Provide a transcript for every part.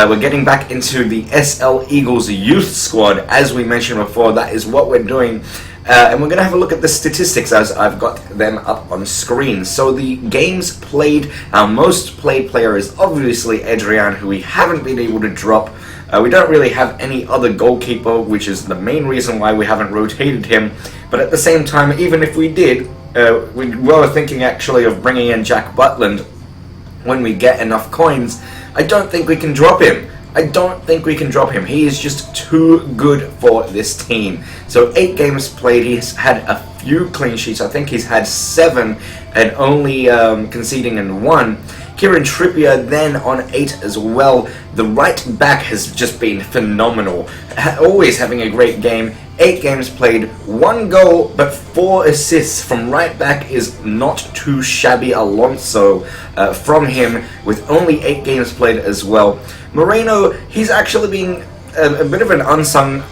We're getting back into the SL Eagles youth squad. As we mentioned before, that is what we're doing. And we're going to have a look at the statistics as I've got them up on screen. So the games played, our most played player is obviously Adrian, who we haven't been able to drop. We don't really have any other goalkeeper, which is the main reason why we haven't rotated him. But at the same time, even if we did, we were thinking actually of bringing in Jack Butland when we get enough coins. I don't think we can drop him. He is just too good for this team. So 8 games played, he's had a few clean sheets. I think he's had 7 and only conceding in 1. Kieran Trippier then on 8 as well. The right back has just been phenomenal. Always having a great game. 8 games played, 1 goal, but 4 assists from right back is not too shabby. Alonso from him with only 8 games played as well. Moreno, he's actually been a bit of an unsung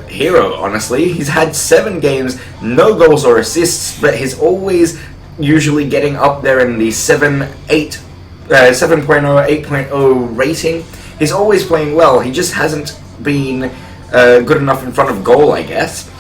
hero, honestly. He's had 7 games, no goals or assists, but he's always usually getting up there in the 7.0, 8.0 rating. He's always playing well. He just hasn't been good enough in front of goal, I guess.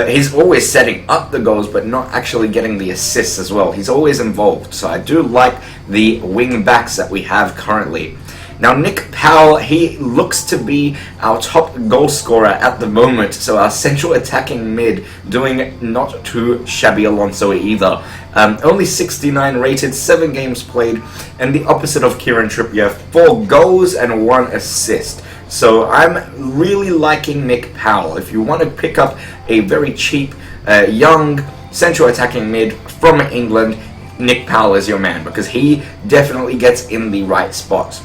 He's always setting up the goals, but not actually getting the assists as well. He's always involved, so I do like the wing backs that we have currently. Now Nick Powell, he looks to be our top goal scorer at the moment, so our central attacking mid doing not too shabby. Alonso either. Only 69 rated, 7 games played, and the opposite of Kieran Trippier, 4 goals and 1 assist. So I'm really liking Nick Powell. If you want to pick up a very cheap, young central attacking mid from England, Nick Powell is your man, because he definitely gets in the right spot.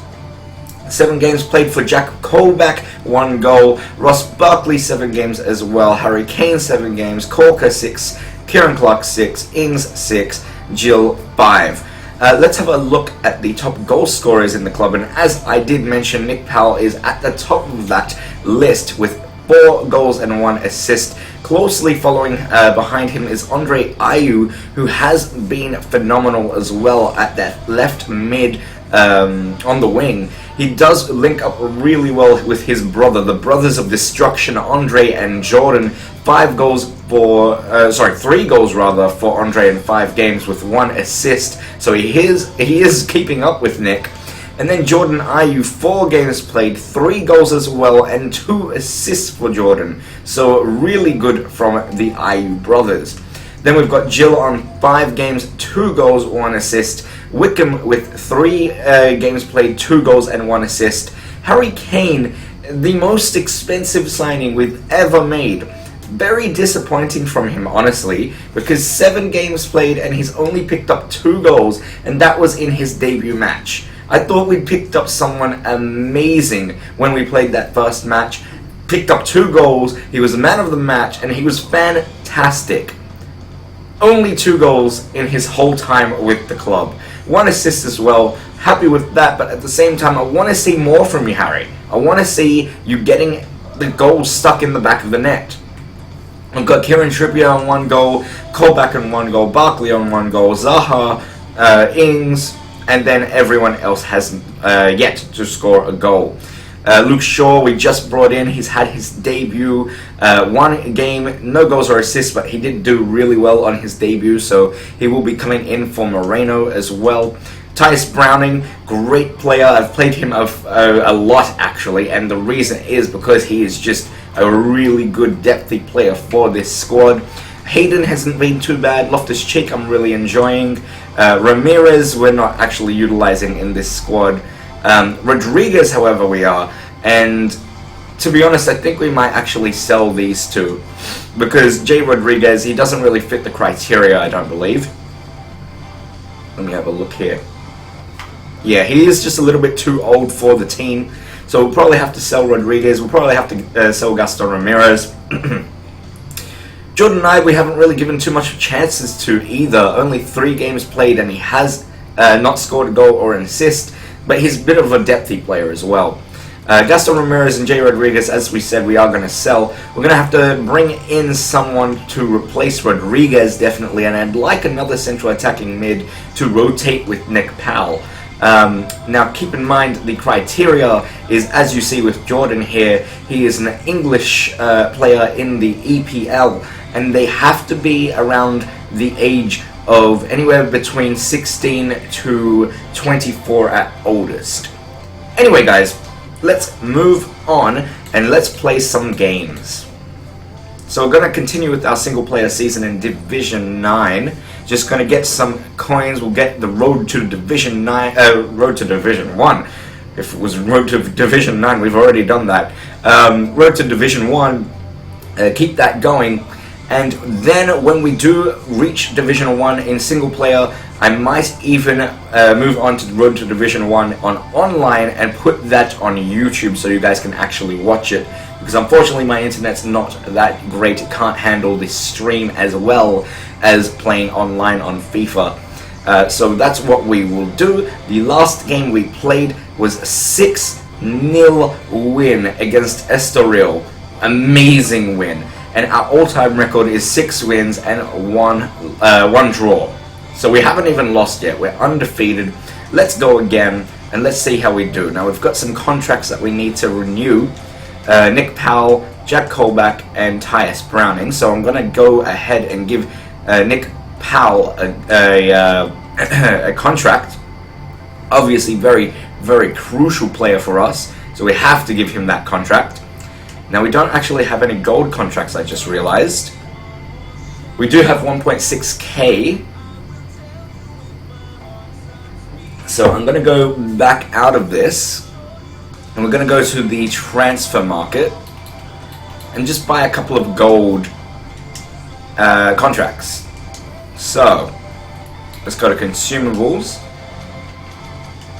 7 games played for Jack Colback, 1 goal. Ross Barkley, 7 games as well. Harry Kane, 7 games. Corker, 6. Kieran Clark, 6. Ings, 6. Jill, 5. Let's have a look at the top goal scorers in the club. And as I did mention, Nick Powell is at the top of that list with 4 goals and 1 assist. Closely following behind him is Andre Ayew, who has been phenomenal as well at that left mid on the wing. He does link up really well with his brother, the Brothers of Destruction, Andre and Jordan. 3 goals rather for Andre in 5 games with 1 assist. So he is keeping up with Nick. And then Jordan Ayew, 4 games played, 3 goals as well, and 2 assists for Jordan. So really good from the Ayew brothers. Then we've got Jill on 5 games, 2 goals, 1 assist. Wickham with 3 games played, 2 goals and 1 assist. Harry Kane, the most expensive signing we've ever made. Very disappointing from him, honestly, because 7 games played and he's only picked up 2 goals, and that was in his debut match. I thought we picked up someone amazing when we played that first match. Picked up 2 goals, he was the man of the match, and he was fantastic. Only 2 goals in his whole time with the club. 1 assist as well. Happy with that, but at the same time, I want to see more from you, Harry. I want to see you getting the goals stuck in the back of the net. I've got Kieran Trippier on 1 goal, Colback on 1 goal, Barkley on 1 goal, Zaha, Ings, and then everyone else hasn't yet to score a goal. Luke Shaw, we just brought in. He's had his debut, 1 game, no goals or assists, but he did do really well on his debut, so he will be coming in for Moreno as well. Tice Browning, great player. I've played him a lot, actually, and the reason is because he is just a really good depthy player for this squad. Hayden hasn't been too bad. Loftus-Cheek, I'm really enjoying. Ramirez, we're not actually utilizing in this squad. Rodriguez, however, we are, and to be honest, I think we might actually sell these 2, because Jay Rodriguez, he doesn't really fit the criteria, I don't believe. Let me have a look here. Yeah, he is just a little bit too old for the team, so we'll probably have to sell Rodriguez. We'll probably have to sell Gaston Ramirez. Jordan Knight, we haven't really given too much chances to either. Only 3 games played, and he has not scored a goal or an assist, but he's a bit of a depthy player as well. Gaston Ramirez and Jay Rodriguez, as we said, we are going to sell. We're going to have to bring in someone to replace Rodriguez, definitely, and I'd like another central attacking mid to rotate with Nick Powell. Now keep in mind the criteria is, as you see with Jordan here, he is an English player in the EPL, and they have to be around the age of anywhere between 16 to 24 at oldest. Anyway guys, let's move on and let's play some games. So we're going to continue with our single player season in Division 9. Just going to get some coins. We'll get the Road to Division 9, Road to Division 1. If it was Road to Division 9, we've already done that. Road to Division 1, keep that going. And then when we do reach Division 1 in single player, I might even move on to the Road to Division 1 on online and put that on YouTube so you guys can actually watch it. Because unfortunately my internet's not that great, it can't handle this stream as well as playing online on FIFA. So that's what we will do. The last game we played was a 6-0 win against Estoril. Amazing win. And our all-time record is 6 wins and 1 draw. So we haven't even lost yet, we're undefeated. Let's go again and let's see how we do. Now we've got some contracts that we need to renew. Nick Powell, Jack Colback, and Tyus Browning. So I'm going to go ahead and give Nick Powell a contract. Obviously very, very crucial player for us. So we have to give him that contract. Now we don't actually have any gold contracts, I just realized. We do have 1.6k. So I'm going to go back out of this. And we're going to go to the transfer market and just buy a couple of gold contracts. So let's go to consumables,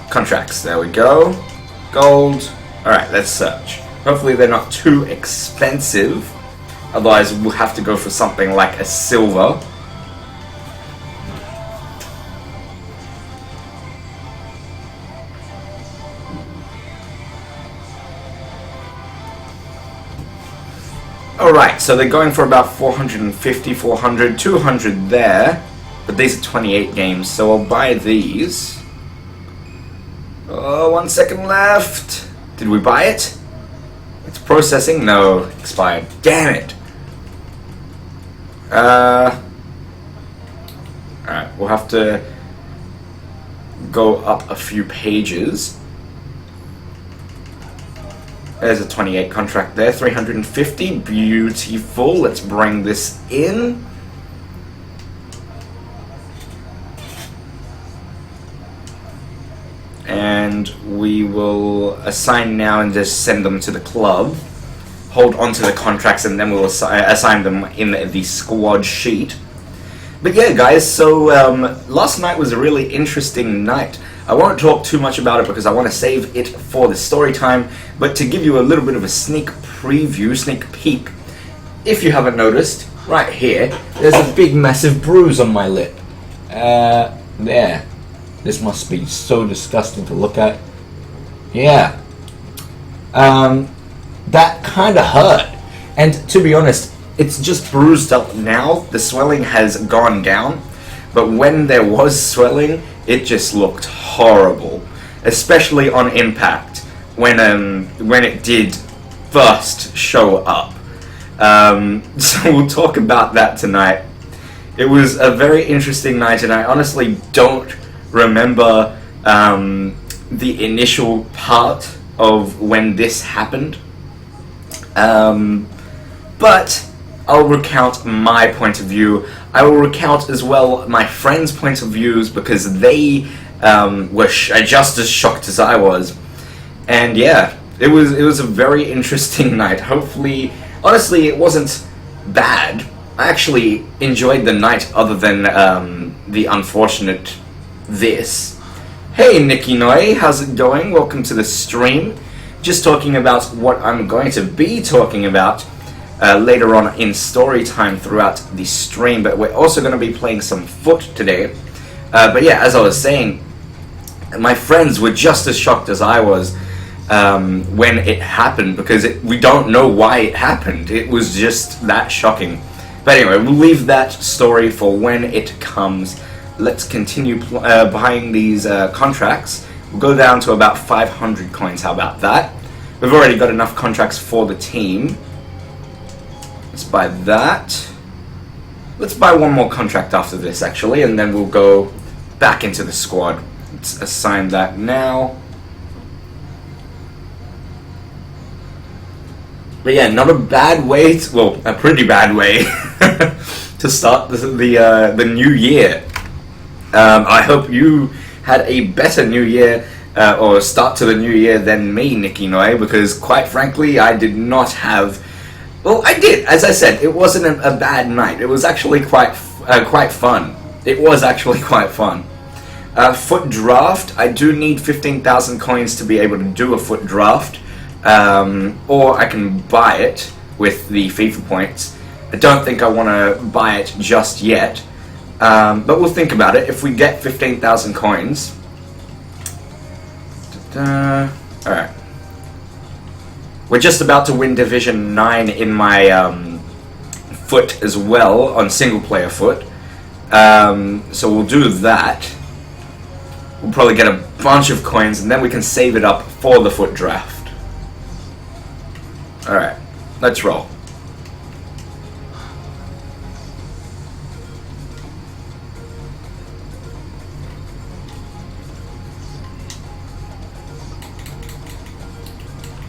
contracts, there we go, gold. Alright, let's search. Hopefully they're not too expensive, otherwise we'll have to go for something like a silver. Alright, so they're going for about 450, 400, 200 there, but these are 28 games, so I'll buy these. Oh, 1 second left. Did we buy it? It's processing? No, expired. Damn it. Alright, we'll have to go up a few pages. There's a 28 contract there, 350, beautiful. Let's bring this in. And we will assign now and just send them to the club. Hold on to the contracts and then we'll assign them in the squad sheet. But yeah guys, so last night was a really interesting night. I won't talk too much about it because I want to save it for the story time, but to give you a little bit of a sneak preview, sneak peek, if you haven't noticed, right here, there's a big massive bruise on my lip. There. This must be so disgusting to look at. Yeah. That kind of hurt. And to be honest, it's just bruised up now. The swelling has gone down. But when there was swelling, it just looked horrible. Especially on impact. When it did first show up. So we'll talk about that tonight. It was a very interesting night, and I honestly don't remember the initial part of when this happened. But I'll recount my point of view. I will recount as well my friends' point of views because they were just as shocked as I was. And yeah, it was a very interesting night. Hopefully, honestly, it wasn't bad. I actually enjoyed the night other than the unfortunate this. Hey Nicky Noy, how's it going? Welcome to the stream. Just talking about what I'm going to be talking about later on in story time throughout the stream, but we're also going to be playing some foot today. But yeah, as I was saying, my friends were just as shocked as I was when it happened, because we don't know why it happened. It was just that shocking. But anyway, we'll leave that story for when it comes. Let's continue buying these contracts, We'll go down to about 500 coins. How about that? We've already got enough contracts for the team. Let's buy that. Let's buy one more contract after this, actually, and then we'll go back into the squad. Let's assign that now. But yeah, not a bad way, well, a pretty bad way to start the new year. I hope you had a better new year or start to the new year than me, Nicky Noy, because quite frankly, I did not have. Well, I did. As I said, it wasn't a bad night. It was actually quite fun. It was actually quite fun. Foot draft. I do need 15,000 coins to be able to do a foot draft. Or I can buy it with the FIFA points. I don't think I want to buy it just yet, but we'll think about it. If we get 15,000 coins, alright. We're just about to win Division 9 in my foot as well, on single player foot, so we'll do that. We'll probably get a bunch of coins and then we can save it up for the foot draft. Alright, let's roll.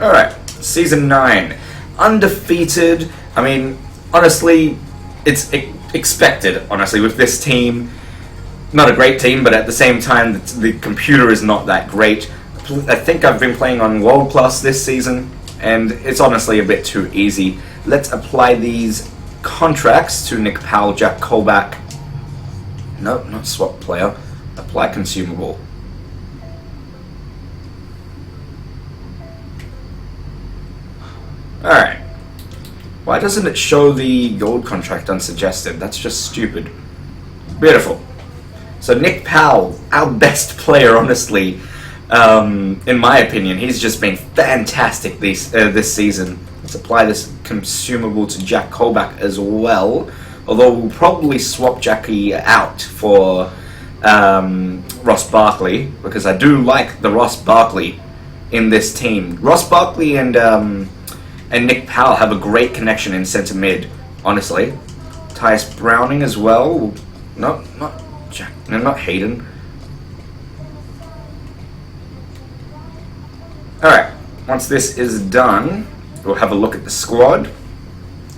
Alright, Season 9. Undefeated. I mean, honestly, it's expected, honestly, with this team. Not a great team, but at the same time, the computer is not that great. I think I've been playing on World Plus this season, and it's honestly a bit too easy. Let's apply these contracts to Nick Powell, Jack Colback. No, not swap player. Apply consumable. Alright. Why doesn't it show the gold contract unsuggested? That's just stupid. Beautiful. So Nick Powell, our best player, honestly, in my opinion. He's just been fantastic this season. Let's apply this consumable to Jack Colback as well. Although we'll probably swap Jackie out for Ross Barkley, because I do like the Ross Barkley in this team. Ross Barkley and Nick Powell have a great connection in centre mid, honestly. Tyus Browning as well. No, not Jack. No, not Hayden. Alright, once this is done, we'll have a look at the squad,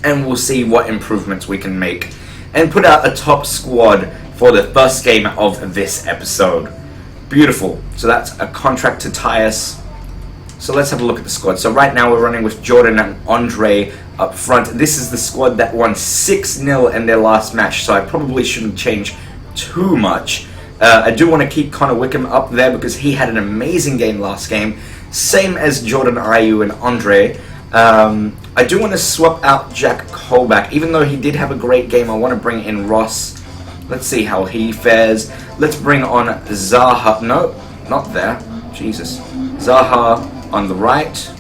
and we'll see what improvements we can make, and put out a top squad for the first game of this episode. Beautiful. So that's a contract to Tyus. So let's have a look at the squad. So right now we're running with Jordan and Andre up front. This is the squad that won 6-0 in their last match, so I probably shouldn't change too much. I do want to keep Connor Wickham up there because he had an amazing game last game. Same as Jordan Ayew and Andre. I do want to swap out Jack Colback. Even though he did have a great game, I want to bring in Ross. Let's see how he fares. Let's bring on Zaha. No, not there. Jesus. Zaha on the right.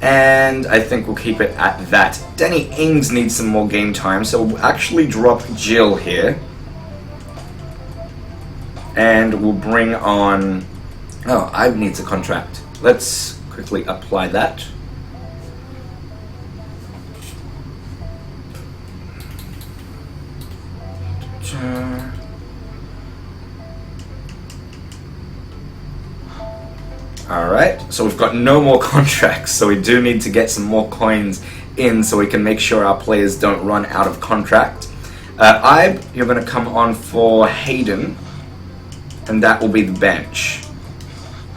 And I think we'll keep it at that. Danny Ings needs some more game time, so we'll actually drop Jill here. And we'll bring on... Oh, Ibe needs a contract. Let's quickly apply that. Alright, so we've got no more contracts, so we do need to get some more coins in so we can make sure our players don't run out of contract. Ibe, you're going to come on for Hayden, and that will be the bench.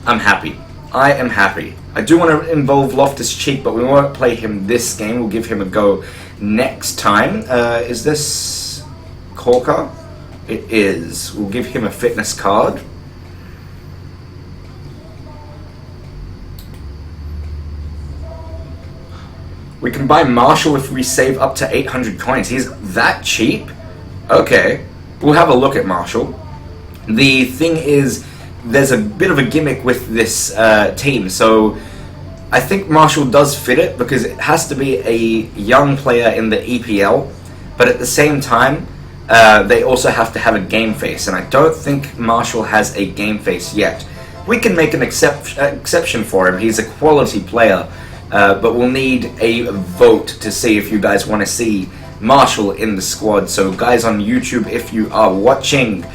I'm happy. I am happy. I do want to involve Loftus-Cheek, but we won't play him this game. We'll give him a go next time. Is this Corker? It is. We'll give him a fitness card. We can buy Marshall if we save up to 800 coins. He's that cheap? Okay. We'll have a look at Marshall. The thing is, there's a bit of a gimmick with this team, so I think Marshall does fit it because it has to be a young player in the EPL, but at the same time, they also have to have a game face, and I don't think Marshall has a game face yet. We can make an exception for him. He's a quality player, but we'll need a vote to see if you guys want to see Marshall in the squad. So guys on YouTube, if you are watching,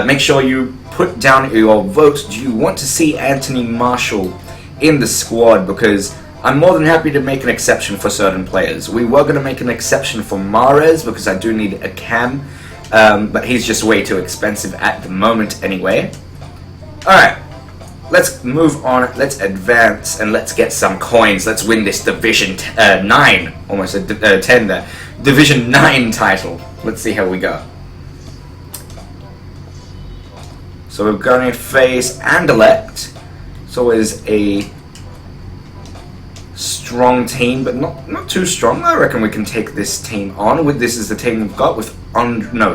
make sure you put down your vote. Do you want to see Anthony Marshall in the squad? Because I'm more than happy to make an exception for certain players. We were going to make an exception for Mahrez because I do need a cam, but he's just way too expensive at the moment anyway. Alright, let's move on, let's advance, and let's get some coins. Let's win this Division 9, almost a 10 there, Division 9 title. Let's see how we go. So we're going to face Anderlecht. It's always a strong team, but not too strong. I reckon we can take this team on. This is the team we've got with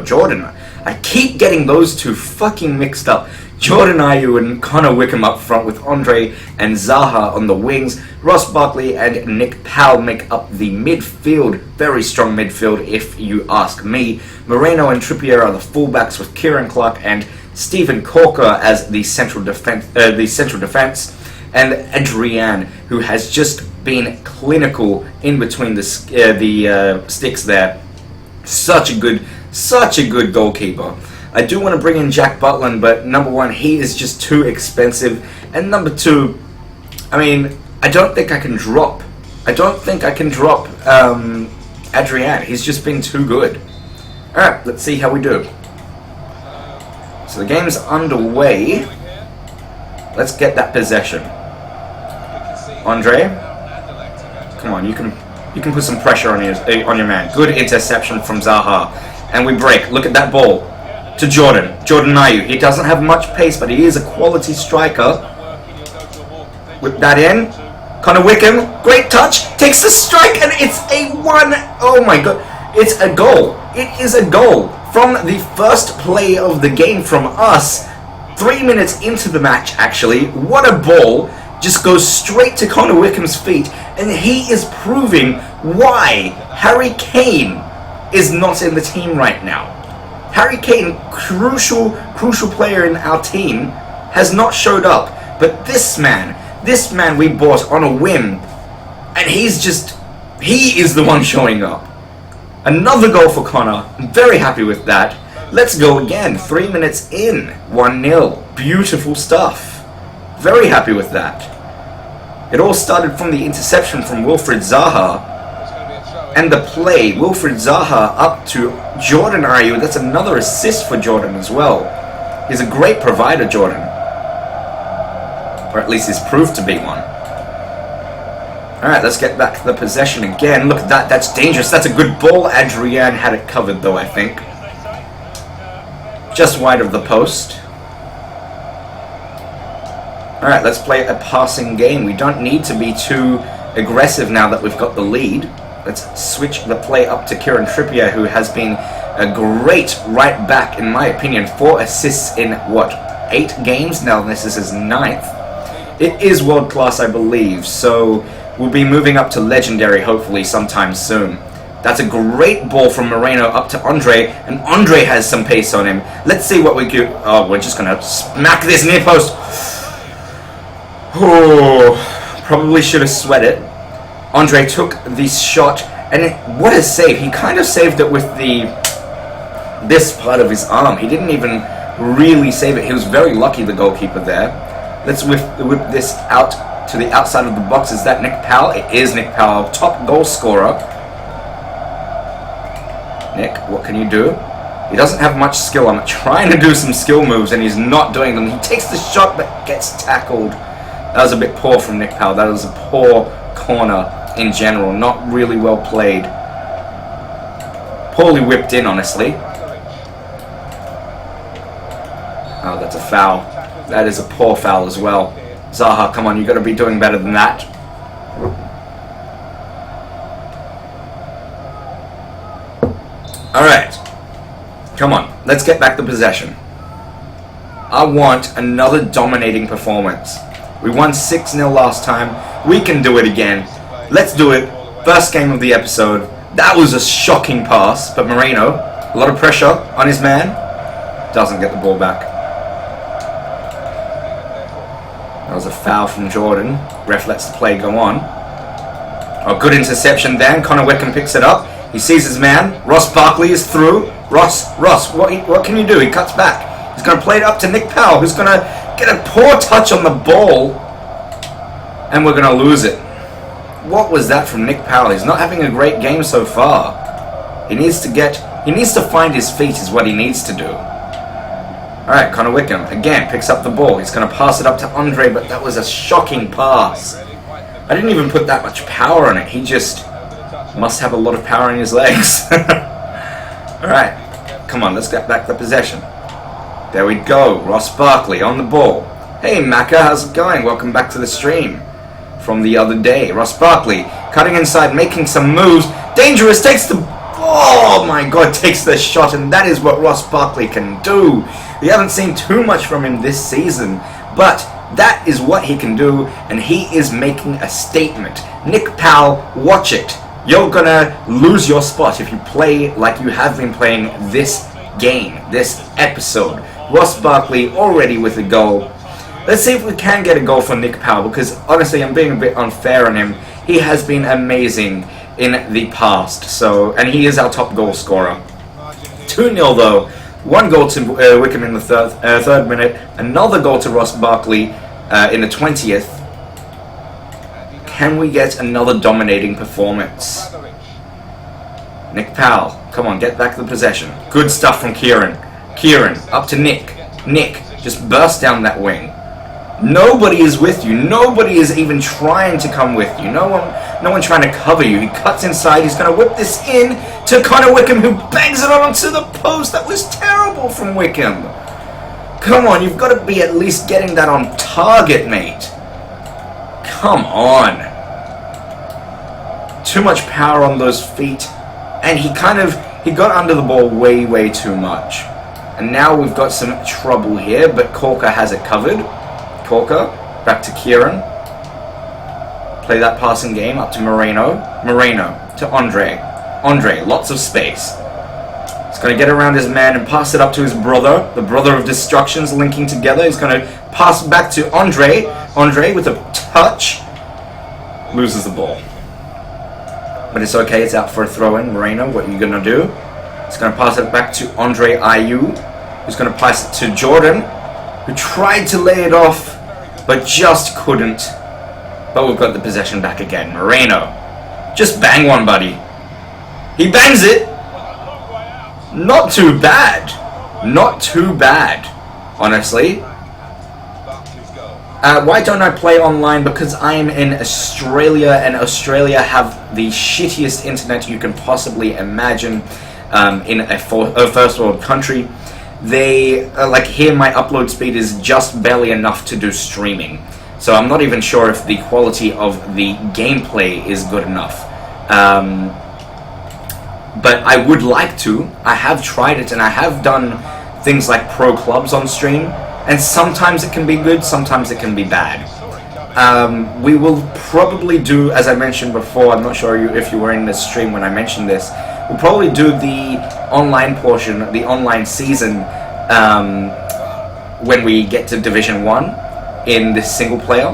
Jordan. I keep getting those two fucking mixed up. Jordan Ayew and Connor Wickham up front with Andre and Zaha on the wings. Ross Barkley and Nick Powell make up the midfield. Very strong midfield if you ask me. Moreno and Trippier are the fullbacks with Kieran Clark and Stephen Corker as the central defense. And Adrian, who has just been clinical in between the sticks there. Such a good goalkeeper. I do want to bring in Jack Butland, but number one, he is just too expensive, and number two, I mean, I don't think I can drop Adrian. He's just been too good. Alright, let's see how we do. So the game's underway. Let's get that possession. Andre, come on, you can put some pressure on your man. Good interception from Zaha, and we break. Look at that ball to Jordan Ayew. He doesn't have much pace, but he is a quality striker. Whip that in. Connor Wickham, great touch, takes the strike, and it's a 1. Oh my god, it's a goal. It is a goal from the first play of the game from us. 3 minutes into the match, actually. What a ball. Just goes straight to Connor Wickham's feet, and he is proving why Harry Kane is not in the team right now. Harry Kane, crucial player in our team, has not showed up. But this man we bought on a whim, and he is the one showing up. Another goal for Connor. I'm very happy with that. Let's go again. 3 minutes in, 1-0. Beautiful stuff. Very happy with that. It all started from the interception from Wilfried Zaha. And the play, Wilfried Zaha up to Jordan Ayew. That's another assist for Jordan as well. He's a great provider, Jordan. Or at least he's proved to be one. Alright, let's get back to the possession again. Look at that, that's dangerous. That's a good ball. Adrian had it covered though, I think. Just wide of the post. Alright, let's play a passing game. We don't need to be too aggressive now that we've got the lead. Let's switch the play up to Kieran Trippier, who has been a great right back, in my opinion. 4 assists in, 8 games? Now this is his 9th. It is world class, I believe, so we'll be moving up to legendary, hopefully, sometime soon. That's a great ball from Moreno up to Andre, and Andre has some pace on him. Let's see what we do. Oh, we're just going to smack this near post. Oh, probably should have sweat it. Andre took the shot, and what a save. He kind of saved it with this part of his arm. He didn't even really save it. He was very lucky, the goalkeeper there. Let's whip this out to the outside of the box. Is that Nick Powell? It is Nick Powell, top goal scorer. Nick, what can you do? He doesn't have much skill. I'm trying to do some skill moves, and he's not doing them. He takes the shot, but gets tackled. That was a bit poor from Nick Powell. That was a poor corner in general. Not really well played. Poorly whipped in, honestly. Oh, that's a foul. That is a poor foul as well. Zaha, come on, you've got to be doing better than that. Alright. Come on, let's get back the possession. I want another dominating performance. We won 6-0 last time. We can do it again. Let's do it. First game of the episode. That was a shocking pass, but Moreno A lot of pressure on his man. Doesn't get the ball back. That was a foul from Jordan. Ref lets the play go on. Oh, good interception then. Connor Wickham picks it up. He sees his man. Ross Barkley is through. Ross, what can you do? He cuts back. He's going to play it up to Nick Powell, who's going to get a poor touch on the ball. And we're going to lose it. What was that from Nick Powell? He's not having a great game so far. He needs to find his feet is what he needs to do. Alright, Connor Wickham again picks up the ball. He's going to pass it up to Andre, but that was a shocking pass. I didn't even put that much power on it. He just must have a lot of power in his legs. Alright, come on, let's get back the possession. There we go, Ross Barkley on the ball. Hey Macca, how's it going? Welcome back to the stream from the other day. Ross Barkley cutting inside, making some moves. Dangerous, takes the... Oh my god, takes the shot, and that is what Ross Barkley can do. We haven't seen too much from him this season, but that is what he can do, and he is making a statement. Nick Powell, watch it. You're gonna lose your spot if you play like you have been playing this game, this episode. Ross Barkley already with a goal. Let's see if we can get a goal for Nick Powell, because honestly I'm being a bit unfair on him. He has been amazing in the past, and he is our top goal scorer. 2-0 though. One goal to Wickham in the third minute, another goal to Ross Barkley in the 20th. Can we get another dominating performance? Nick Powell, come on, get back the possession. Good stuff from Kieran. Kieran, up to Nick. Nick, just burst down that wing. Nobody is with you. Nobody is even trying to come with you. No one trying to cover you. He cuts inside. He's going to whip this in to Connor Wickham, who bangs it onto the post. That was terrible from Wickham. Come on, you've got to be at least getting that on target, mate. Come on. Too much power on those feet. And he got under the ball way too much. And now we've got some trouble here, but Corker has it covered. Corker, back to Kieran. Play that passing game up to Moreno. Moreno to Andre. Andre, lots of space. He's going to get around his man and pass it up to his brother. The brother of destructions linking together. He's going to pass back to Andre. Andre with a touch. Loses the ball. But it's okay, it's out for a throw-in. Moreno, what are you going to do? He's going to pass it back to Andre Ayew. Who's going to pass it to Jordan, who tried to lay it off, but just couldn't. But we've got the possession back again. Moreno. Just bang one, buddy. He bangs it. Not too bad. Not too bad, honestly. Why don't I play online? Because I am in Australia, and Australia have the shittiest internet you can possibly imagine in a first world country. They, here my upload speed is just barely enough to do streaming. So I'm not even sure if the quality of the gameplay is good enough. But I would like to. I have tried it, and I have done things like pro clubs on stream. And sometimes it can be good, sometimes it can be bad. We will probably do, as I mentioned before, I'm not sure if you were in the stream when I mentioned this, we'll probably do the online portion, the online season, when we get to Division 1 in this single player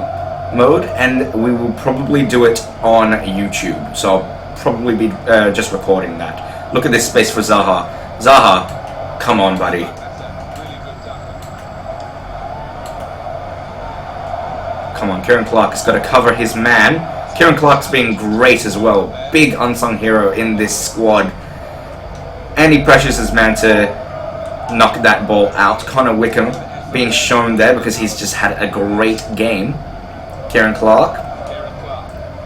mode, and we will probably do it on YouTube. So I'll probably be just recording that. Look at this space for Zaha. Zaha, come on, buddy. Come on, Kieran Clark has got to cover his man. Kieran Clark's been great as well. Big unsung hero in this squad. And he pressures his man to knock that ball out. Connor Wickham being shown there because he's just had a great game. Kieran Clark.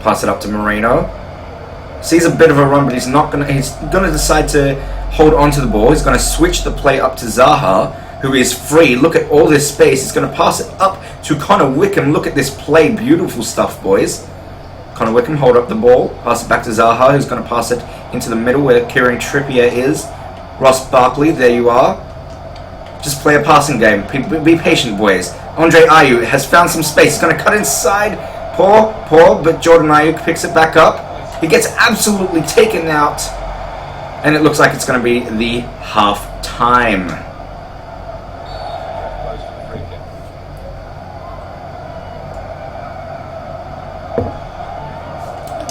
Pass it up to Moreno. Sees a bit of a run, but he's gonna decide to hold on to the ball. He's gonna switch the play up to Zaha, who is free. Look at all this space. He's going to pass it up to Connor Wickham. Look at this play. Beautiful stuff, boys. Connor Wickham, hold up the ball. Pass it back to Zaha, who's going to pass it into the middle where Kieran Trippier is. Ross Barkley, there you are. Just play a passing game. Be patient, boys. Andre Ayew has found some space. He's going to cut inside. Poor, but Jordan Ayew picks it back up. He gets absolutely taken out. And it looks like it's going to be the half time.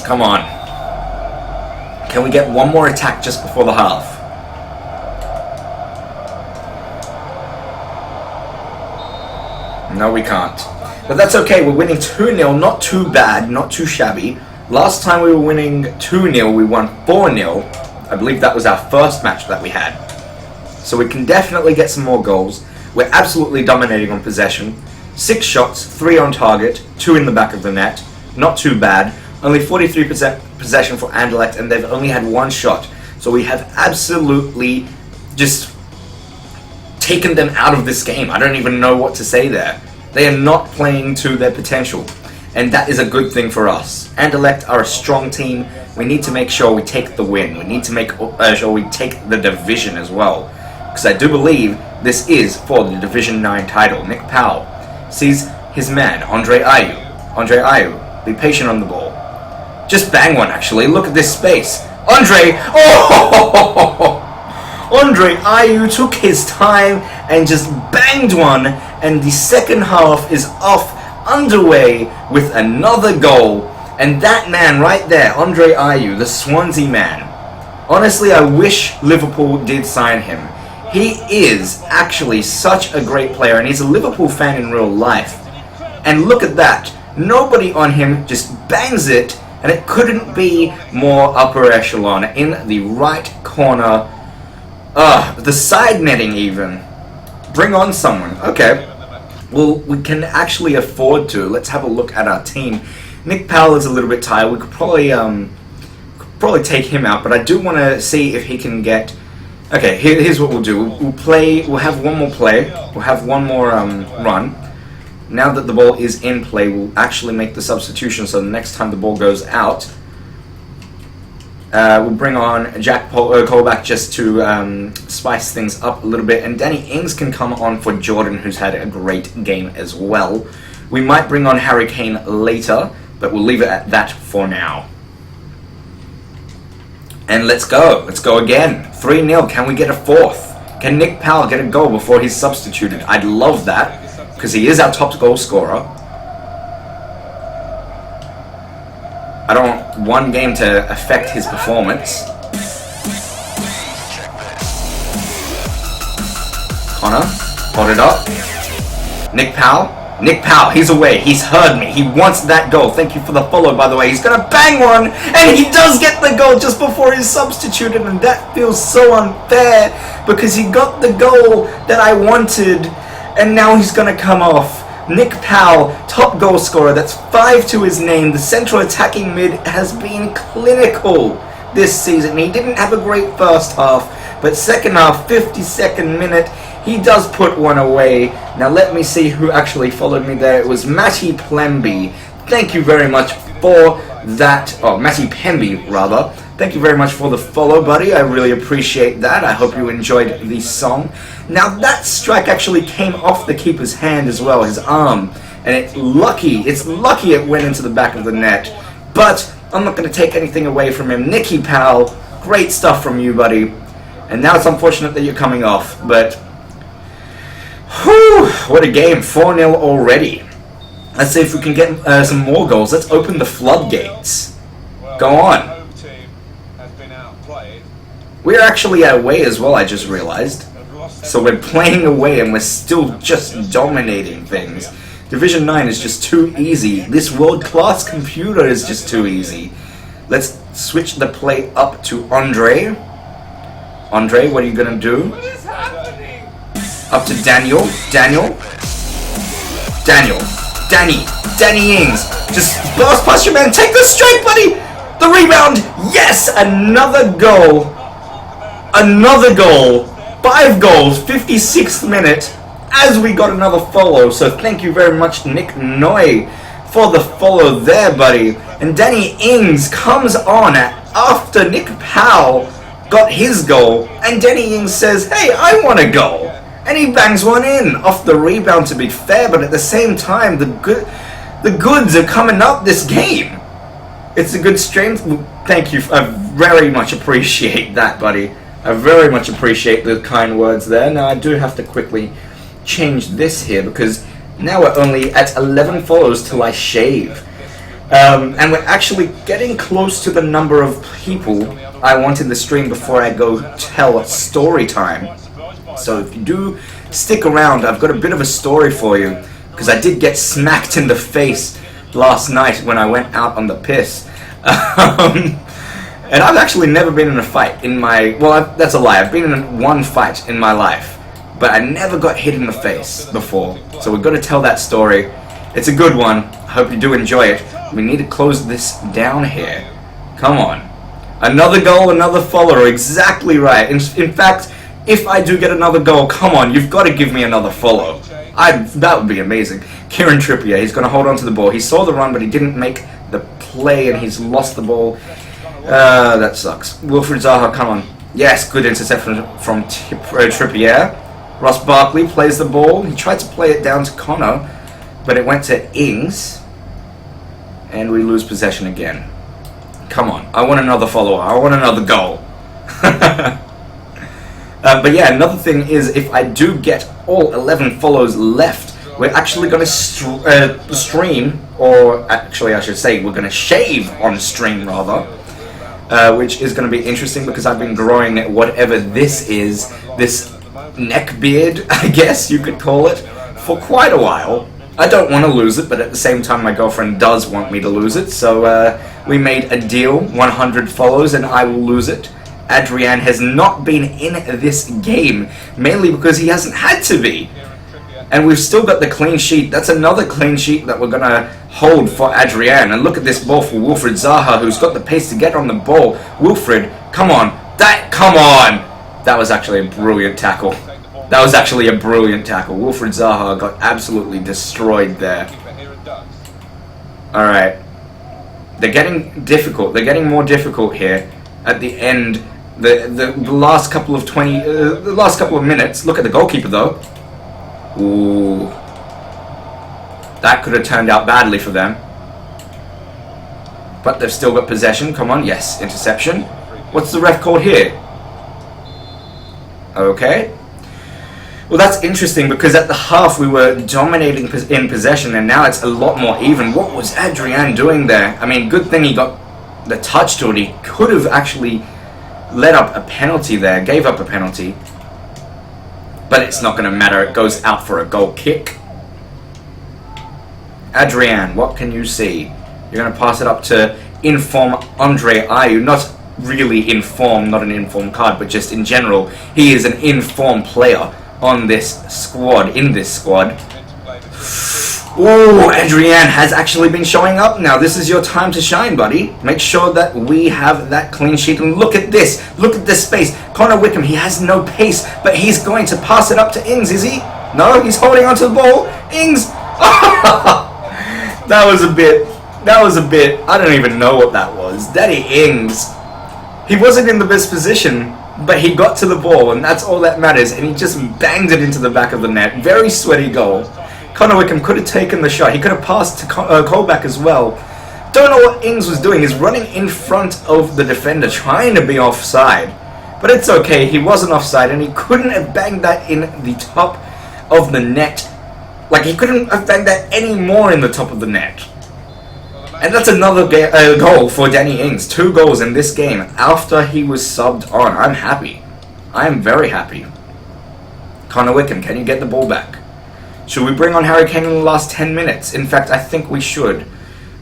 Come on. Can we get one more attack just before the half? No, we can't. But that's okay. We're winning 2-0. Not too bad. Not too shabby. Last time we were winning 2-0, we won 4-0. I believe that was our first match that we had. So we can definitely get some more goals. We're absolutely dominating on possession. 6 shots, 3 on target, 2 in the back of the net. Not too bad. Only 43% possession for Anderlecht, and they've only had 1 shot. So we have absolutely just taken them out of this game. I don't even know what to say there. They are not playing to their potential. And that is a good thing for us. Anderlecht are a strong team. We need to make sure we take the win. We need to make sure we take the division as well. Because I do believe this is for the Division 9 title. Nick Powell sees his man, Andre Ayew. Andre Ayew, be patient on the ball. Just bang one, actually. Look at this space. Andre! Oh! Andre Ayew took his time and just banged one. And the second half is underway with another goal. And that man right there, Andre Ayew, the Swansea man. Honestly, I wish Liverpool did sign him. He is actually such a great player, and he's a Liverpool fan in real life. And look at that. Nobody on him, just bangs it, and it couldn't be more upper echelon in the right corner. The side netting even. Bring on someone. Okay. Well, we can actually afford to. Let's have a look at our team. Nick Powell is a little bit tired. We could probably take him out, but I do want to see if he can get... Okay, here's what we'll do. We'll have one more play. We'll have one more run. Now that the ball is in play, we'll actually make the substitution, so the next time the ball goes out, we'll bring on Jack Colback just to spice things up a little bit, and Danny Ings can come on for Jordan, who's had a great game as well. We might bring on Harry Kane later, but we'll leave it at that for now. And let's go. Let's go again. 3-0. Can we get a 4th? Can Nick Powell get a goal before he's substituted? I'd love that, because he is our top goal scorer. I don't want one game to affect his performance. Connor, hold it up. Nick Powell. Nick Powell, he's away. He's heard me. He wants that goal. Thank you for the follow, by the way. He's going to bang one, and he does get the goal just before he's substituted, and that feels so unfair because he got the goal that I wanted, and now he's going to come off. Nick Powell, top goal scorer. That's 5 to his name. The central attacking mid has been clinical this season. He didn't have a great first half, but second half, 52nd minute, he does put one away. Now let me see who actually followed me there. It was Matty Plemby. Thank you very much for that. Oh, Matty Pemby, rather. Thank you very much for the follow, buddy. I really appreciate that. I hope you enjoyed the song. Now that strike actually came off the keeper's hand as well, his arm. And it's lucky it went into the back of the net. But I'm not going to take anything away from him. Nicky Powell, great stuff from you, buddy. And now it's unfortunate that you're coming off, but... Whew, what a game. 4-0 already. Let's see if we can get some more goals. Let's open the floodgates. Go on. We're actually away as well, I just realized. So we're playing away and we're still just dominating things. Division 9 is just too easy. This world-class computer is just too easy. Let's switch the play up to Andre. Andre, what are you going to do? What is happening? Up to Daniel. Danny Ings. Just burst past your man. Take the strike, buddy. The rebound. Yes, another goal. 5 goals, 56th minute, as we got another follow. So thank you very much, Nick Noy, for the follow there, buddy. And Danny Ings comes on after Nick Powell got his goal, and Danny Ings says, hey, I want a goal. And he bangs one in off the rebound, to be fair, but at the same time, the goods are coming up this game. It's a good stream. Thank you. I very much appreciate that, buddy. I very much appreciate the kind words there. Now, I do have to quickly change this here because now we're only at 11 follows till I shave. And we're actually getting close to the number of people I want in the stream before I go tell story time. So if you do stick around, I've got a bit of a story for you, because I did get smacked in the face last night when I went out on the piss. And I've actually never been in a fight in my... Well, that's a lie. I've been in one fight in my life, but I never got hit in the face before. So we've got to tell that story. It's a good one. I hope you do enjoy it. We need to close this down here. Come on. Another goal, another follower. Exactly right. In fact, if I do get another goal, come on, you've got to give me another follow. That would be amazing. Kieran Trippier, he's going to hold on to the ball. He saw the run, but he didn't make the play, and he's lost the ball. That sucks. Wilfried Zaha, come on. Yes, good interception from Trippier. Ross Barkley plays the ball. He tried to play it down to Connor, but it went to Ings. And we lose possession again. Come on. I want another follower. I want another goal. But yeah, another thing is, if I do get all 11 follows left, we're actually going to stream, or actually I should say we're going to shave on stream rather, which is going to be interesting because I've been growing whatever this is, this neck beard, I guess you could call it, for quite a while. I don't want to lose it, but at the same time my girlfriend does want me to lose it, so we made a deal, 100 follows and I will lose it. Adrian has not been in this game, mainly because he hasn't had to be. And we've still got the clean sheet. That's another clean sheet that we're going to hold for Adrian. And look at this ball for Wilfried Zaha, who's got the pace to get on the ball. Wilfried, come on. Come on. That was actually a brilliant tackle. That was actually a brilliant tackle. Wilfried Zaha got absolutely destroyed there. Alright. They're getting difficult. They're getting more difficult here at the end. The last couple of the last couple of minutes. Look at the goalkeeper though. Ooh, that could have turned out badly for them. But they've still got possession. Come on, yes, interception. What's the ref called here? Okay. Well, that's interesting because at the half we were dominating in possession, and now it's a lot more even. What was Adrian doing there? I mean, good thing he got the touch to it. He could have actually let up a penalty there, gave up a penalty. But it's not going to matter, it goes out for a goal kick. Adrian, what can you see? You're going to pass it up to inform Andre Ayew. Not really inform, not an inform card, but just in general, he is an informed player on this squad, in this squad. Ooh, Adrian has actually been showing up now. This is your time to shine, buddy. Make sure that we have that clean sheet. And look at this. Look at this space. Connor Wickham, he has no pace, but he's going to pass it up to Ings, is he? No, he's holding onto the ball. Ings. That was a bit. I don't even know what that was. Daddy Ings. He wasn't in the best position, but he got to the ball, and that's all that matters. And he just banged it into the back of the net. Very sweaty goal. Connor Wickham could have taken the shot. He could have passed to Colback as well. Don't know what Ings was doing. He's running in front of the defender, trying to be offside. But it's okay. He wasn't offside, and he couldn't have banged that in the top of the net. Like, he couldn't have banged that any more in the top of the net. And that's another goal for Danny Ings. 2 goals in this game after he was subbed on. I'm happy. I am very happy. Connor Wickham, can you get the ball back? Should we bring on Harry Kane in the last 10 minutes? In fact, I think we should.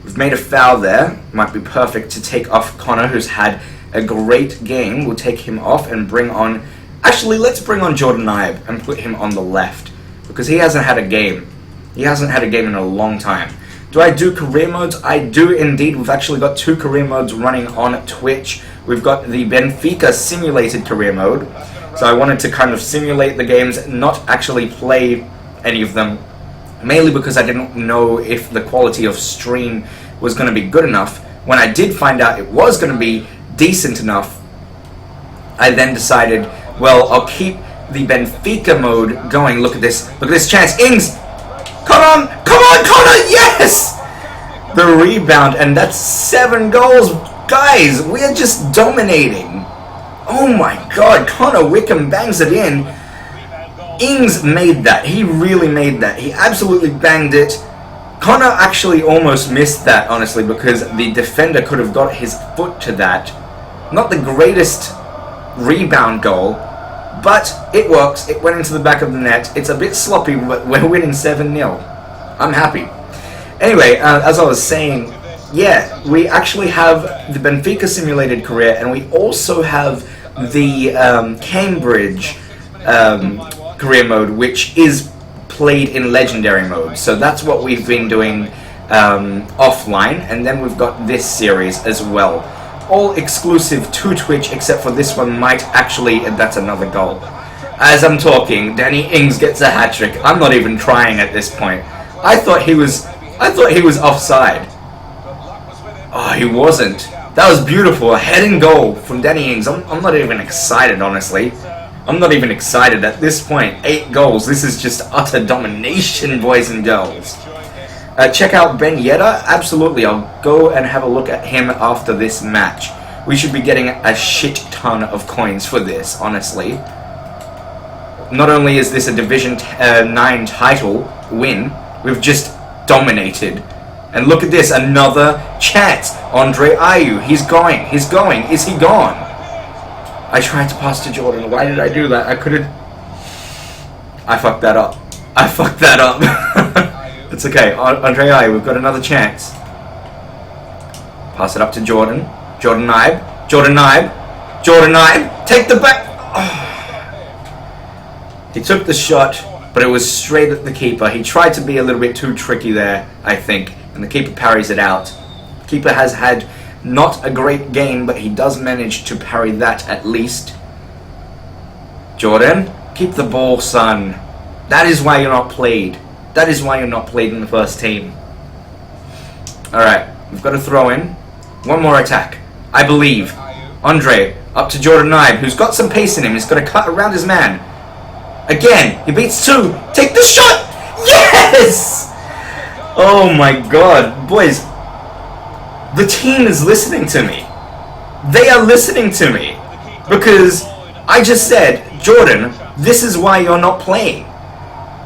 We've made a foul there. Might be perfect to take off Connor, who's had a great game. We'll take him off and bring on... Actually, let's bring on Jordan Ibe and put him on the left, because he hasn't had a game. He hasn't had a game in a long time. Do I do career modes? I do indeed. We've actually got 2 career modes running on Twitch. We've got the Benfica simulated career mode. So I wanted to kind of simulate the games, not actually play any of them, mainly because I didn't know if the quality of stream was going to be good enough. When I did find out it was going to be decent enough, I then decided, well, I'll keep the Benfica mode going. Look at this chance. Ings! Come on, Connor, yes! the rebound, and that's 7 goals. Guys, we are just dominating. Oh my god, Connor Wickham bangs it in. Ings made that. He really made that. He absolutely banged it. Connor actually almost missed that, honestly, because the defender could have got his foot to that. Not the greatest rebound goal, but it works. It went into the back of the net. It's a bit sloppy, but we're winning 7-0. I'm happy. Anyway, as I was saying, yeah, we actually have the Benfica simulated career, and we also have the Cambridge career mode, which is played in legendary mode. So that's what we've been doing offline, and then we've got this series as well. All exclusive to Twitch, except for this one might actually, that's another goal. As I'm talking, Danny Ings gets a hat-trick. I'm not even trying at this point. I thought he was offside. Oh, he wasn't. That was beautiful. A heading goal from Danny Ings. I'm not even excited, honestly. I'm not even excited at this point. 8 goals. This is just utter domination, boys and girls. Check out Ben Yedda. Absolutely. I'll go and have a look at him after this match. We should be getting a shit ton of coins for this, honestly. Not only is this a Division 9 title win, we've just dominated. And look at this, another chat. Andre Ayew, he's going. Is he gone? I tried to pass to Jordan. Why did I do that? I fucked that up. It's okay. Andre Ayew, we've got another chance. Pass it up to Jordan. Jordan Ibe. Take the back. Oh. He took the shot, but it was straight at the keeper. He tried to be a little bit too tricky there, I think. And the keeper parries it out. Keeper has had not a great game, but he does manage to parry that at least. Jordan, keep the ball, son. That is why you're not played. That is why you're not played in the first team. Alright, we've got to throw in. One more attack. I believe. Andre, up to Jordan Ibe, who's got some pace in him. He's got to cut around his man. Again, he beats 2. Take the shot! Yes! Oh my god. Boys, the team is listening to me. They are listening to me. Because I just said, Jordan, this is why you're not playing.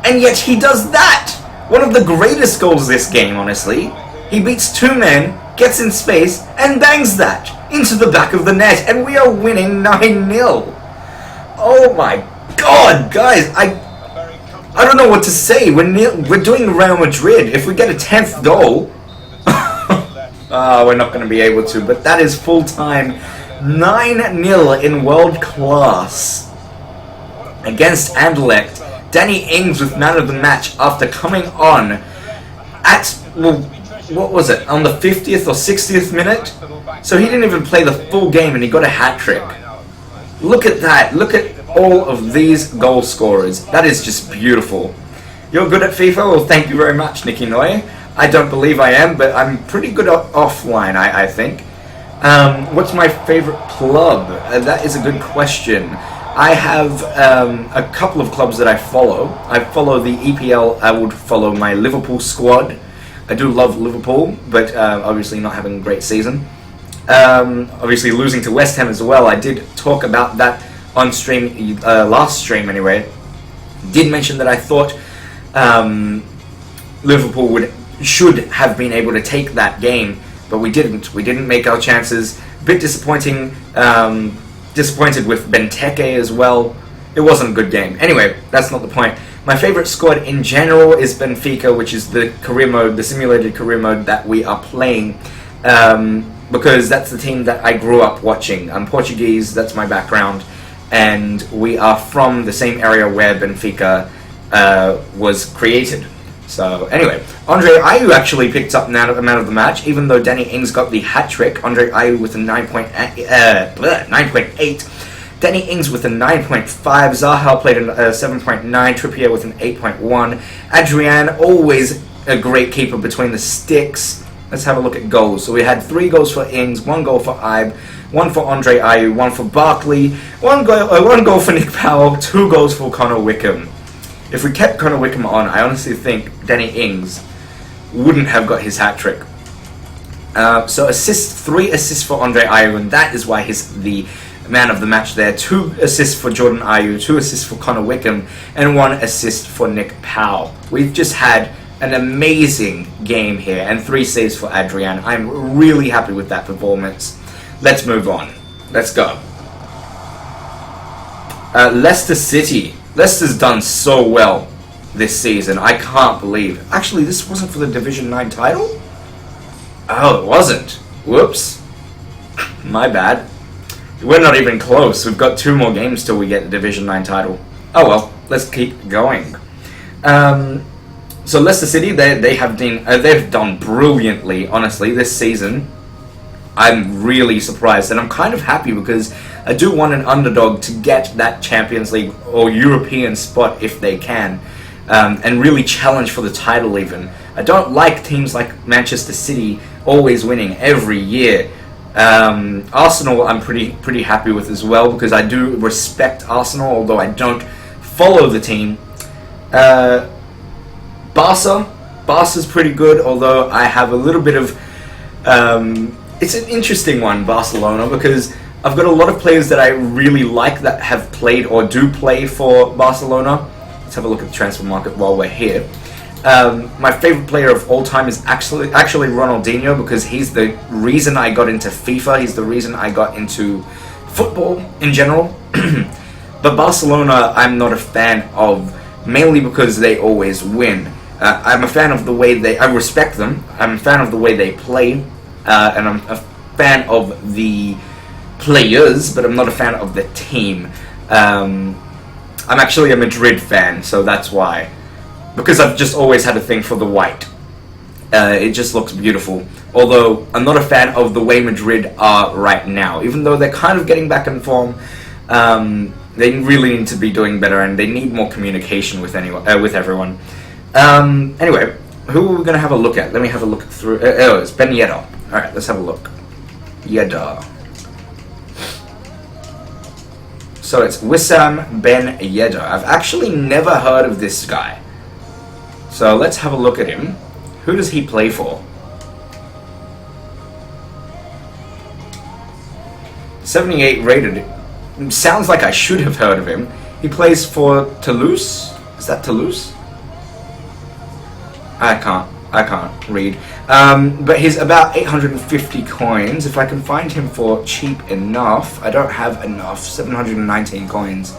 And yet he does that! One of the greatest goals this game, honestly. He beats 2 men, gets in space, and bangs that into the back of the net. And we are winning 9-0. Oh my god, guys. I don't know what to say. We're doing Real Madrid. If we get a 10th goal... we're not going to be able to. But that is full-time 9-0 in world class. Against Anderlecht. Danny Ings with man of the match after coming on at, well, what was it, on the 50th or 60th minute? So he didn't even play the full game and he got a hat-trick. Look at that. Look at all of these goal scorers. That is just beautiful. You're good at FIFA? Well, thank you very much, Nicky Noy. I don't believe I am, but I'm pretty good offline, I think. What's my favorite club? That is a good question. I have a couple of clubs that I follow. I follow the EPL. I would follow my Liverpool squad. I do love Liverpool, but obviously not having a great season. Obviously losing to West Ham as well. I did talk about that on stream, last stream anyway. Did mention that I thought Liverpool should have been able to take that game, but we didn't. We didn't make our chances. A bit disappointing. Disappointed with Benteke as well. It wasn't a good game. Anyway, that's not the point. My favorite squad in general is Benfica, which is the career mode, the simulated career mode that we are playing, because that's the team that I grew up watching. I'm Portuguese, that's my background, and we are from the same area where Benfica was created. So anyway, Andre Ayew actually picked up man of the match, even though Danny Ings got the hat-trick. Andre Ayew with a 9.8. Danny Ings with a 9.5. Zaha played a 7.9. Trippier with an 8.1. Adrian, always a great keeper between the sticks. Let's have a look at goals. So we had 3 goals for Ings, 1 goal for Ibe, 1 for Andre Ayew, 1 for Barkley, 1 goal for Nick Powell, 2 goals for Connor Wickham. If we kept Connor Wickham on, I honestly think Danny Ings wouldn't have got his hat-trick. So assists, 3 assists for Andre Ayew, and that is why he's the man of the match there. 2 assists for Jordan Ayew, 2 assists for Connor Wickham, and 1 assist for Nick Powell. We've just had an amazing game here, and 3 saves for Adrian. I'm really happy with that performance. Let's move on. Let's go. Leicester City. Leicester's done so well this season. I can't believe. Actually, this wasn't for the Division 9 title? Oh, it wasn't. Whoops. My bad. We're not even close. We've got 2 more games till we get the Division 9 title. Oh well, let's keep going. So Leicester City, they've done brilliantly, honestly, this season. I'm really surprised, and I'm kind of happy because I do want an underdog to get that Champions League or European spot if they can, and really challenge for the title even. I don't like teams like Manchester City always winning every year. Arsenal I'm pretty happy with as well, because I do respect Arsenal, although I don't follow the team. Barca's pretty good, although I have a little bit of... it's an interesting one, Barcelona, because I've got a lot of players that I really like that have played or do play for Barcelona. Let's have a look at the transfer market while we're here. My favorite player of all time is actually Ronaldinho, because he's the reason I got into FIFA. He's the reason I got into football in general. But Barcelona, I'm not a fan of, mainly because they always win. I'm a fan of the way I respect them. I'm a fan of the way they play, and I'm a fan of the players, but I'm not a fan of the team. I'm actually a Madrid fan, so that's why. Because I've just always had a thing for the white. It just looks beautiful. Although, I'm not a fan of the way Madrid are right now. Even though they're kind of getting back in form, they really need to be doing better, and they need more communication with everyone. Anyway, who are we going to have a look at? Let me have a look through... it's Ben Yedder. Alright, let's have a look. Yedder. So it's Wissam Ben Yedder. I've actually never heard of this guy. So let's have a look at him. Who does he play for? 78 rated. Sounds like I should have heard of him. He plays for Toulouse. Is that Toulouse? I can't read. But he's about 850 coins. If I can find him for cheap enough. I don't have enough. 719 coins.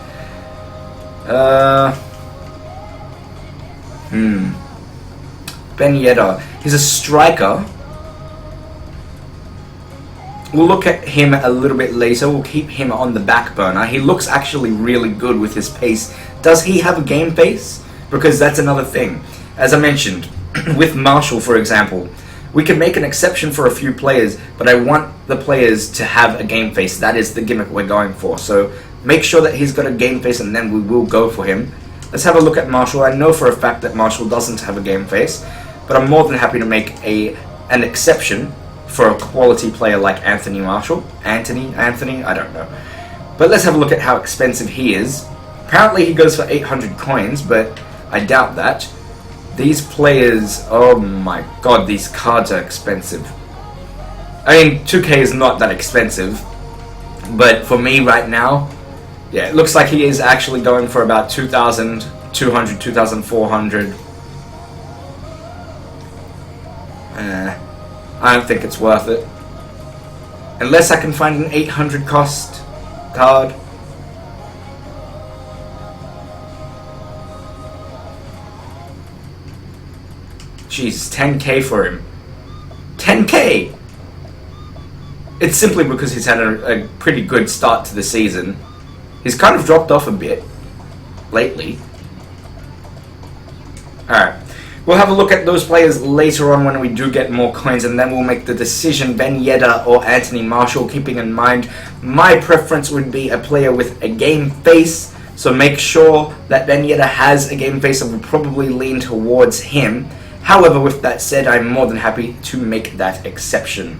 Ben Yedder. He's a striker. We'll look at him a little bit later. We'll keep him on the back burner. He looks actually really good with his pace. Does he have a game pace? Because that's another thing. As I mentioned, with Marshall, for example, we can make an exception for a few players, but I want the players to have a game face. That is the gimmick we're going for. So make sure that he's got a game face, and then we will go for him. Let's have a look at Marshall. I know for a fact that Marshall doesn't have a game face, but I'm more than happy to make an exception for a quality player like Anthony Marshall. Anthony, I don't know. But let's have a look at how expensive he is. Apparently he goes for 800 coins, but I doubt that. These players, oh my god, these cards are expensive. I mean, 2K is not that expensive, but for me right now, yeah, it looks like he is actually going for about 2,200, 2,400. I don't think it's worth it. Unless I can find an 800 cost card. Jeez, 10k for him. 10k! It's simply because he's had a pretty good start to the season. He's kind of dropped off a bit lately. Alright. We'll have a look at those players later on when we do get more coins, and then we'll make the decision, Ben Yedder or Anthony Marshall, keeping in mind my preference would be a player with a game face, so make sure that Ben Yedder has a game face and will probably lean towards him. However, with that said, I'm more than happy to make that exception.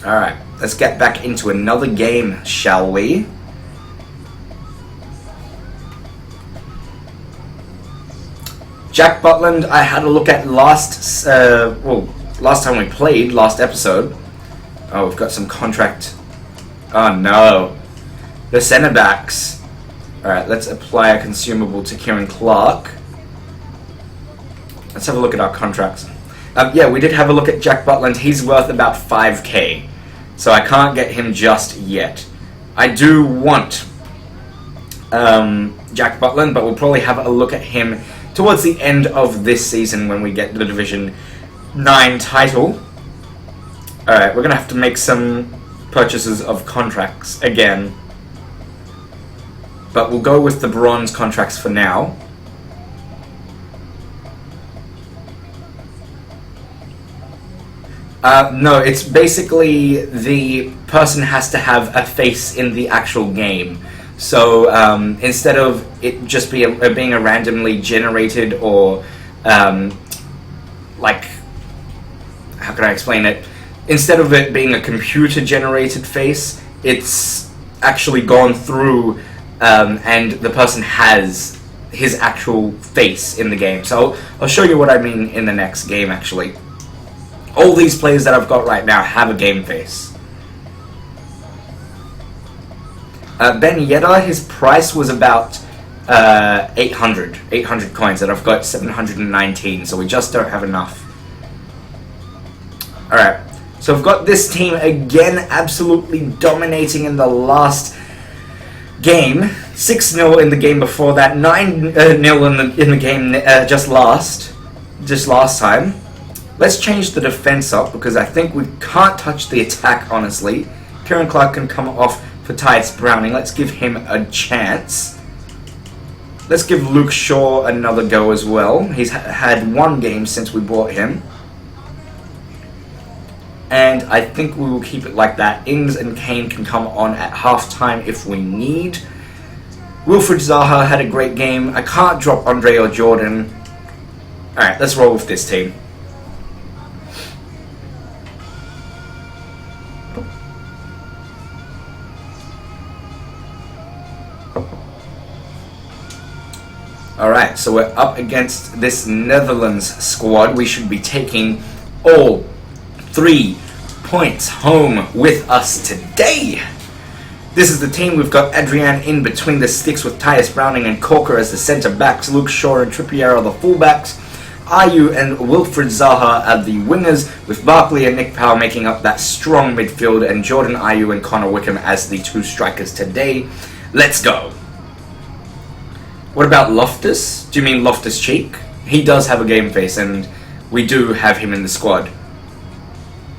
Alright, let's get back into another game, shall we? Jack Butland, I had a look at last time we played, last episode. Oh, we've got some contract. Oh no. The centre backs. Alright, let's apply a consumable to Kieran Clark. Let's have a look at our contracts. Yeah, we did have a look at Jack Butland. He's worth about 5k. So I can't get him just yet. I do want Jack Butland, but we'll probably have a look at him towards the end of this season when we get the Division 9 title. Alright, we're going to have to make some purchases of contracts again. But we'll go with the bronze contracts for now. No, it's basically the person has to have a face in the actual game. So instead of it just being a randomly generated or like, how can I explain it? Instead of it being a computer generated face, it's actually gone through and the person has his actual face in the game. So I'll show you what I mean in the next game actually. All these players that I've got right now have a game face. Ben Yedder, his price was about 800 coins, and I've got 719, so we just don't have enough. Alright, so I've got this team again absolutely dominating in the last game. 6-0 in the game before that, 9-0 in the game just last time. Let's change the defense up because I think we can't touch the attack, honestly. Kieran Clark can come off for Tyus Browning. Let's give him a chance. Let's give Luke Shaw another go as well. He's had one game since we bought him. And I think we will keep it like that. Ings and Kane can come on at halftime if we need. Wilfried Zaha had a great game. I can't drop Andre or Jordan. Alright, let's roll with this team. Alright, so we're up against this Netherlands squad. We should be taking all 3 points home with us today. This is the team. We've got Adrian in between the sticks with Tyus Browning and Corker as the centre backs. Luke Shaw and Trippier are the fullbacks. Ayew and Wilfried Zaha are the wingers, with Barkley and Nick Powell making up that strong midfield, and Jordan Ayew and Connor Wickham as the 2 strikers today. Let's go. What about Loftus? Do you mean Loftus-Cheek? He does have a game face, and we do have him in the squad.